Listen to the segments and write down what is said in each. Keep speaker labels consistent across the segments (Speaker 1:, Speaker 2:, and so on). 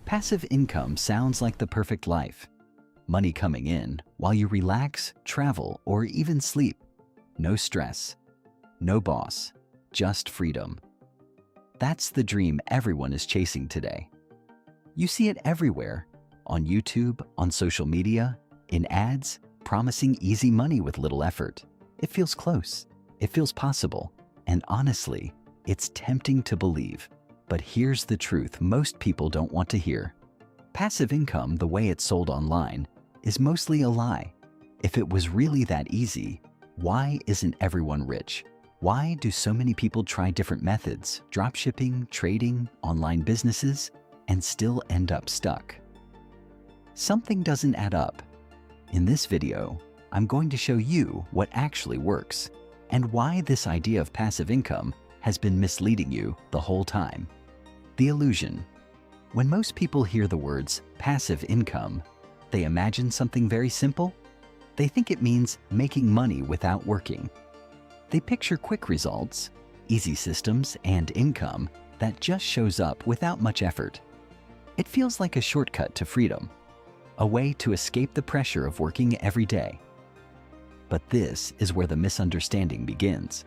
Speaker 1: Passive income sounds like the perfect life. Money coming in while you relax, travel, or even sleep. No stress, no boss, just freedom. That's the dream everyone is chasing today. You see it everywhere, on YouTube, on social media, in ads, promising easy money with little effort. It feels close, it feels possible, and honestly, it's tempting to believe. But here's the truth most people don't want to hear. Passive income, the way it's sold online, is mostly a lie. If it was really that easy, why isn't everyone rich? Why do so many people try different methods, dropshipping, trading, online businesses, and still end up stuck? Something doesn't add up. In this video, I'm going to show you what actually works and why this idea of passive income has been misleading you the whole time. The illusion. When most people hear the words passive income, they imagine something very simple. They think it means making money without working. They picture quick results, easy systems, and income that just shows up without much effort. It feels like a shortcut to freedom, a way to escape the pressure of working every day. But this is where the misunderstanding begins.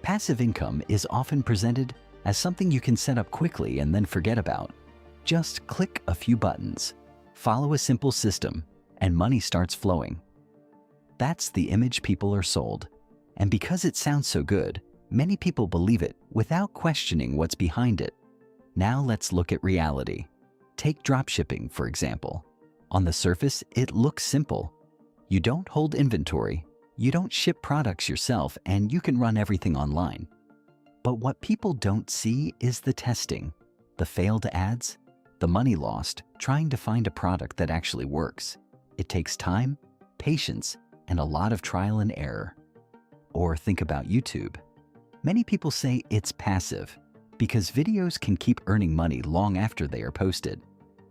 Speaker 1: Passive income is often presented as something you can set up quickly and then forget about. Just click a few buttons, follow a simple system, and money starts flowing. That's the image people are sold. And because it sounds so good, many people believe it without questioning what's behind it. Now let's look at reality. Take dropshipping, for example. On the surface, it looks simple. You don't hold inventory, you don't ship products yourself, and you can run everything online. But what people don't see is the testing, the failed ads, the money lost trying to find a product that actually works. It takes time, patience, and a lot of trial and error. Or think about YouTube. Many people say it's passive because videos can keep earning money long after they are posted.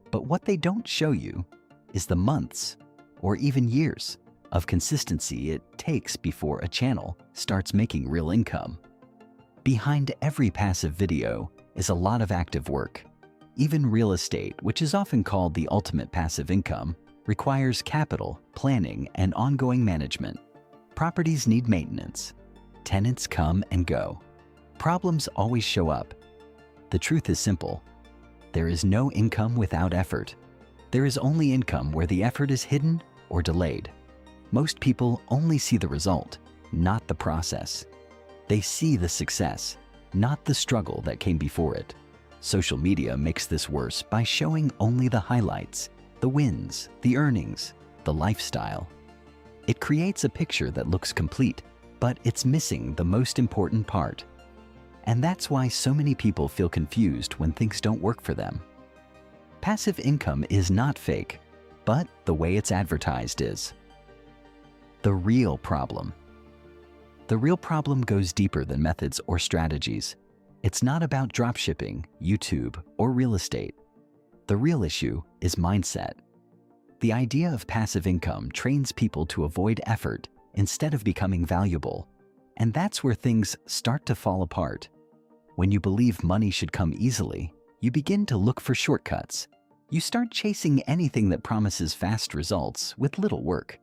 Speaker 1: But what they don't show you is the months or even years of consistency it takes before a channel starts making real income. Behind every passive video is a lot of active work. Even real estate, which is often called the ultimate passive income, requires capital, planning, and ongoing management. Properties need maintenance. Tenants come and go. Problems always show up. The truth is simple. There is no income without effort. There is only income where the effort is hidden or delayed. Most people only see the result, not the process. They see the success, not the struggle that came before it. Social media makes this worse by showing only the highlights, the wins, the earnings, the lifestyle. It creates a picture that looks complete, but it's missing the most important part. And that's why so many people feel confused when things don't work for them. Passive income is not fake, but the way it's advertised is. The real problem. The real problem goes deeper than methods or strategies. It's not about dropshipping, YouTube, or real estate. The real issue is mindset. The idea of passive income trains people to avoid effort instead of becoming valuable. And that's where things start to fall apart. When you believe money should come easily, you begin to look for shortcuts. You start chasing anything that promises fast results with little work.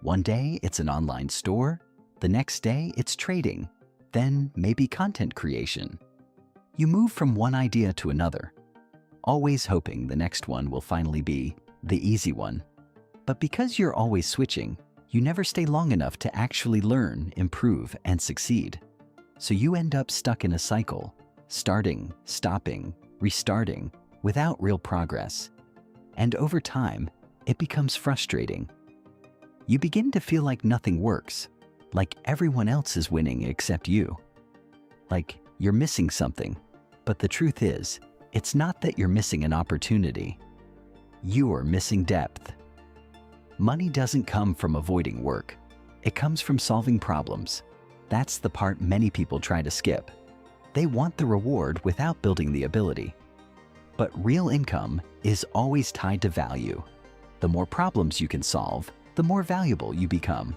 Speaker 1: One day it's an online store, the next day it's trading, then maybe content creation. You move from one idea to another, always hoping the next one will finally be the easy one. But because you're always switching, you never stay long enough to actually learn, improve, and succeed. So you end up stuck in a cycle, starting, stopping, restarting, without real progress. And over time, it becomes frustrating. You begin to feel like nothing works, like everyone else is winning except you. Like you're missing something. But the truth is, it's not that you're missing an opportunity. You're missing depth. Money doesn't come from avoiding work. It comes from solving problems. That's the part many people try to skip. They want the reward without building the ability. But real income is always tied to value. The more problems you can solve, the more valuable you become.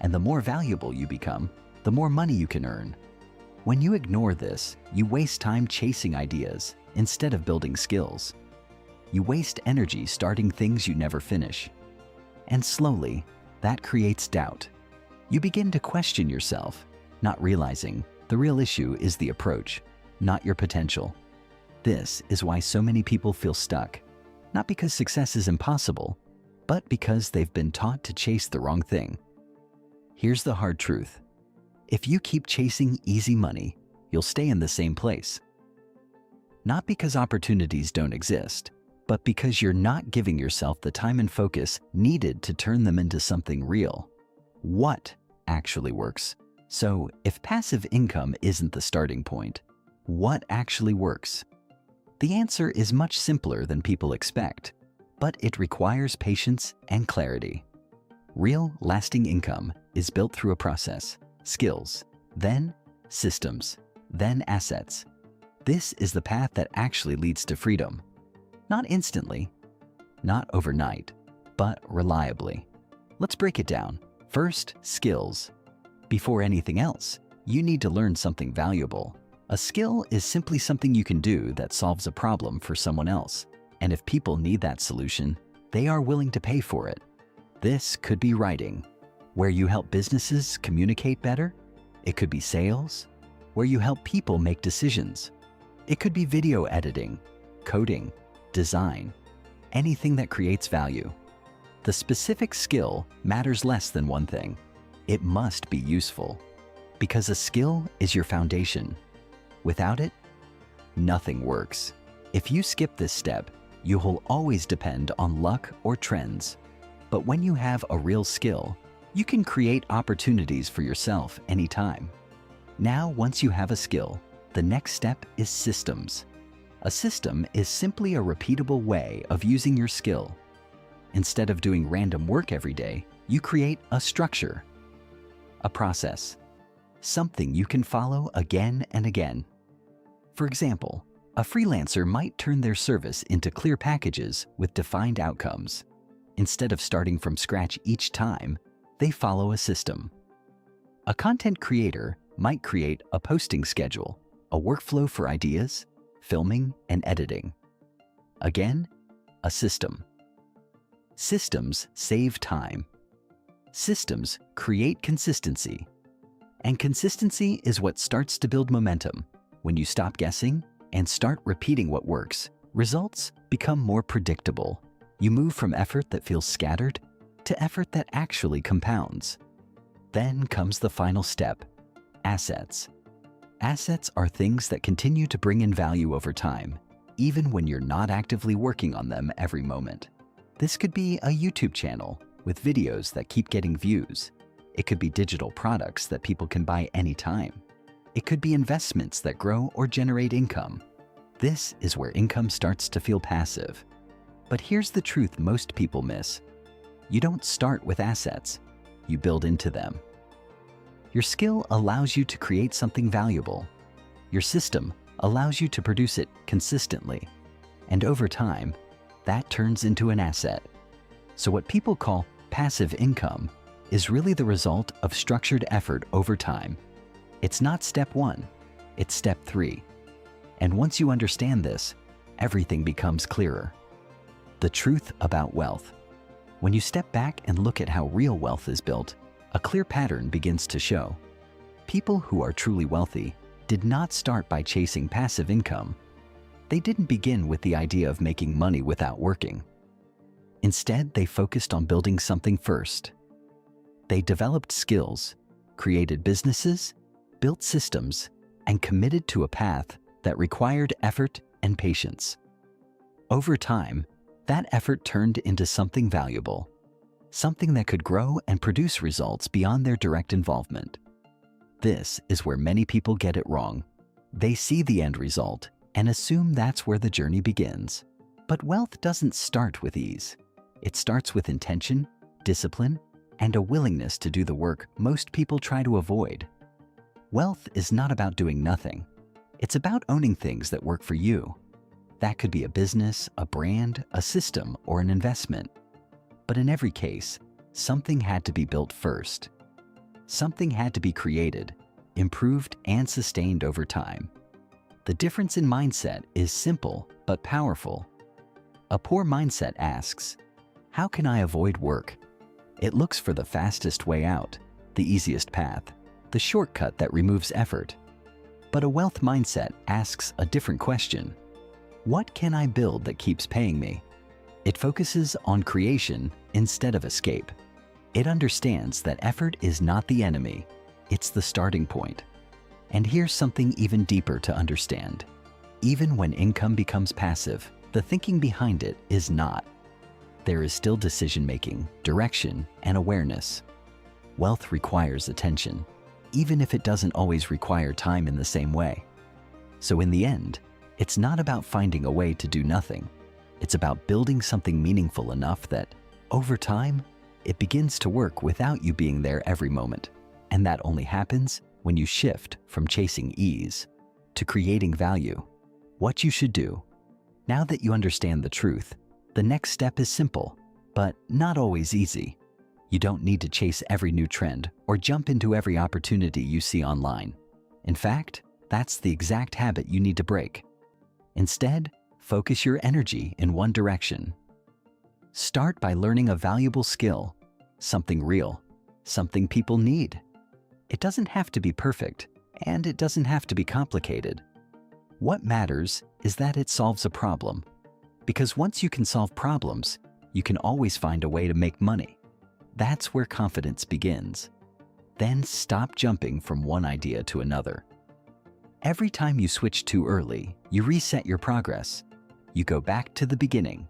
Speaker 1: And the more valuable you become, the more money you can earn. When you ignore this, you waste time chasing ideas instead of building skills. You waste energy starting things you never finish. And slowly, that creates doubt. You begin to question yourself, not realizing the real issue is the approach, not your potential. This is why so many people feel stuck, not because success is impossible, but because they've been taught to chase the wrong thing. Here's the hard truth. If you keep chasing easy money, you'll stay in the same place. Not because opportunities don't exist, but because you're not giving yourself the time and focus needed to turn them into something real. What actually works? So, if passive income isn't the starting point, what actually works? The answer is much simpler than people expect, but it requires patience and clarity. Real, lasting income is built through a process, skills, then systems, then assets. This is the path that actually leads to freedom. Not instantly, not overnight, but reliably. Let's break it down. First, skills. Before anything else, you need to learn something valuable. A skill is simply something you can do that solves a problem for someone else. And if people need that solution, they are willing to pay for it. This could be writing, where you help businesses communicate better. It could be sales, where you help people make decisions. It could be video editing, coding, design, anything that creates value. The specific skill matters less than one thing. It must be useful, because a skill is your foundation. Without it, nothing works. If you skip this step, you will always depend on luck or trends. But when you have a real skill, you can create opportunities for yourself anytime. Now, once you have a skill, the next step is systems. A system is simply a repeatable way of using your skill. Instead of doing random work every day, you create a structure, a process, something you can follow again and again. For example, a freelancer might turn their service into clear packages with defined outcomes. Instead of starting from scratch each time, they follow a system. A content creator might create a posting schedule, a workflow for ideas, filming, and editing. Again, a system. Systems save time. Systems create consistency. And consistency is what starts to build momentum. When you stop guessing and start repeating what works, results become more predictable. You move from effort that feels scattered to effort that actually compounds. Then comes the final step, assets. Assets are things that continue to bring in value over time, even when you're not actively working on them every moment. This could be a YouTube channel with videos that keep getting views. It could be digital products that people can buy anytime. It could be investments that grow or generate income. This is where income starts to feel passive. But here's the truth most people miss. You don't start with assets, you build into them. Your skill allows you to create something valuable. Your system allows you to produce it consistently. And over time, that turns into an asset. So what people call passive income is really the result of structured effort over time. It's not step one, it's step 3. And once you understand this, everything becomes clearer. The truth about wealth. When you step back and look at how real wealth is built, a clear pattern begins to show. People who are truly wealthy did not start by chasing passive income. They didn't begin with the idea of making money without working. Instead, they focused on building something first. They developed skills, created businesses, built systems, and committed to a path that required effort and patience. Over time, that effort turned into something valuable, something that could grow and produce results beyond their direct involvement. This is where many people get it wrong. They see the end result and assume that's where the journey begins. But wealth doesn't start with ease. It starts with intention, discipline, and a willingness to do the work most people try to avoid. Wealth is not about doing nothing. It's about owning things that work for you. That could be a business, a brand, a system, or an investment. But in every case, something had to be built first. Something had to be created, improved, and sustained over time. The difference in mindset is simple but powerful. A poor mindset asks, how can I avoid work? It looks for the fastest way out, the easiest path, the shortcut that removes effort. But a wealth mindset asks a different question. What can I build that keeps paying me? It focuses on creation instead of escape. It understands that effort is not the enemy, it's the starting point. And here's something even deeper to understand. Even when income becomes passive, the thinking behind it is not. There is still decision-making, direction, and awareness. Wealth requires attention, even if it doesn't always require time in the same way. So in the end, it's not about finding a way to do nothing. It's about building something meaningful enough that, over time, it begins to work without you being there every moment. And that only happens when you shift from chasing ease to creating value. What you should do. Now that you understand the truth, the next step is simple, but not always easy. You don't need to chase every new trend or jump into every opportunity you see online. In fact, that's the exact habit you need to break. Instead, focus your energy in one direction. Start by learning a valuable skill, something real, something people need. It doesn't have to be perfect, and it doesn't have to be complicated. What matters is that it solves a problem. Because once you can solve problems, you can always find a way to make money. That's where confidence begins. Then stop jumping from one idea to another. Every time you switch too early, you reset your progress. You go back to the beginning.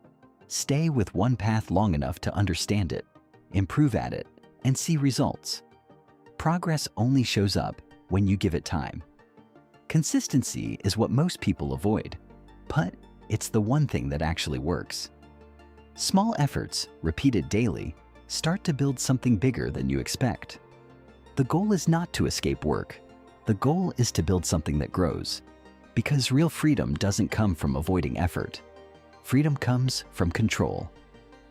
Speaker 1: Stay with one path long enough to understand it, improve at it, and see results. Progress only shows up when you give it time. Consistency is what most people avoid, but it's the one thing that actually works. Small efforts, repeated daily, start to build something bigger than you expect. The goal is not to escape work. The goal is to build something that grows. Because real freedom doesn't come from avoiding effort. Freedom comes from control.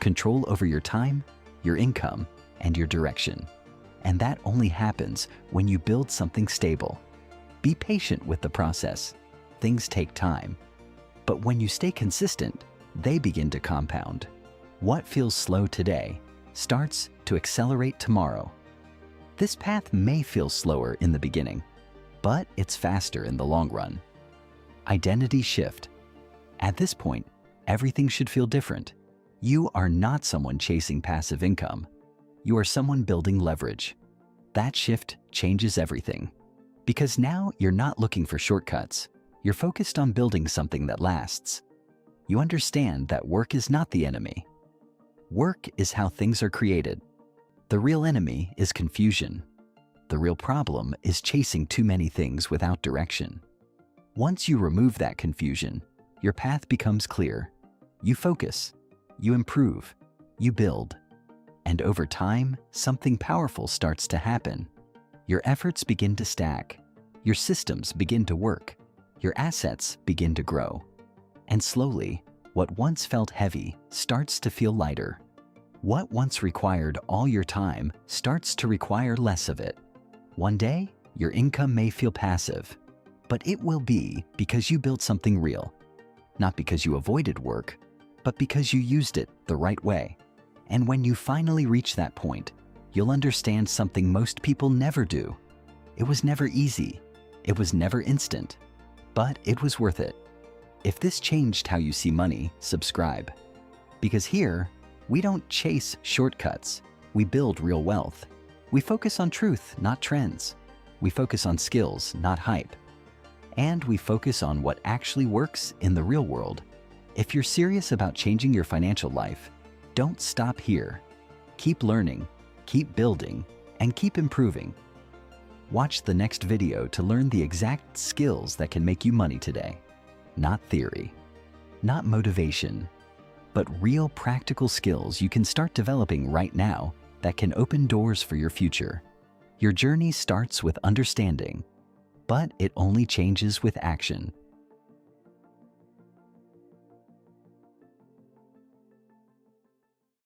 Speaker 1: Control over your time, your income, and your direction. And that only happens when you build something stable. Be patient with the process. Things take time. But when you stay consistent, they begin to compound. What feels slow today starts to accelerate tomorrow. This path may feel slower in the beginning, but it's faster in the long run. Identity shift. At this point, everything should feel different. You are not someone chasing passive income. You are someone building leverage. That shift changes everything. Because now you're not looking for shortcuts. You're focused on building something that lasts. You understand that work is not the enemy. Work is how things are created. The real enemy is confusion. The real problem is chasing too many things without direction. Once you remove that confusion, your path becomes clear. You focus, you improve, you build. And over time, something powerful starts to happen. Your efforts begin to stack. Your systems begin to work. Your assets begin to grow. And slowly, what once felt heavy starts to feel lighter. What once required all your time starts to require less of it. One day, your income may feel passive, but it will be because you built something real. Not because you avoided work, but because you used it the right way. And when you finally reach that point, you'll understand something most people never do. It was never easy. It was never instant. But it was worth it. If this changed how you see money, subscribe. Because here, we don't chase shortcuts. We build real wealth. We focus on truth, not trends. We focus on skills, not hype. And we focus on what actually works in the real world. If you're serious about changing your financial life, don't stop here. Keep learning, keep building, and keep improving. Watch the next video to learn the exact skills that can make you money today. Not theory, not motivation, but real practical skills you can start developing right now that can open doors for your future. Your journey starts with understanding, but it only changes with action.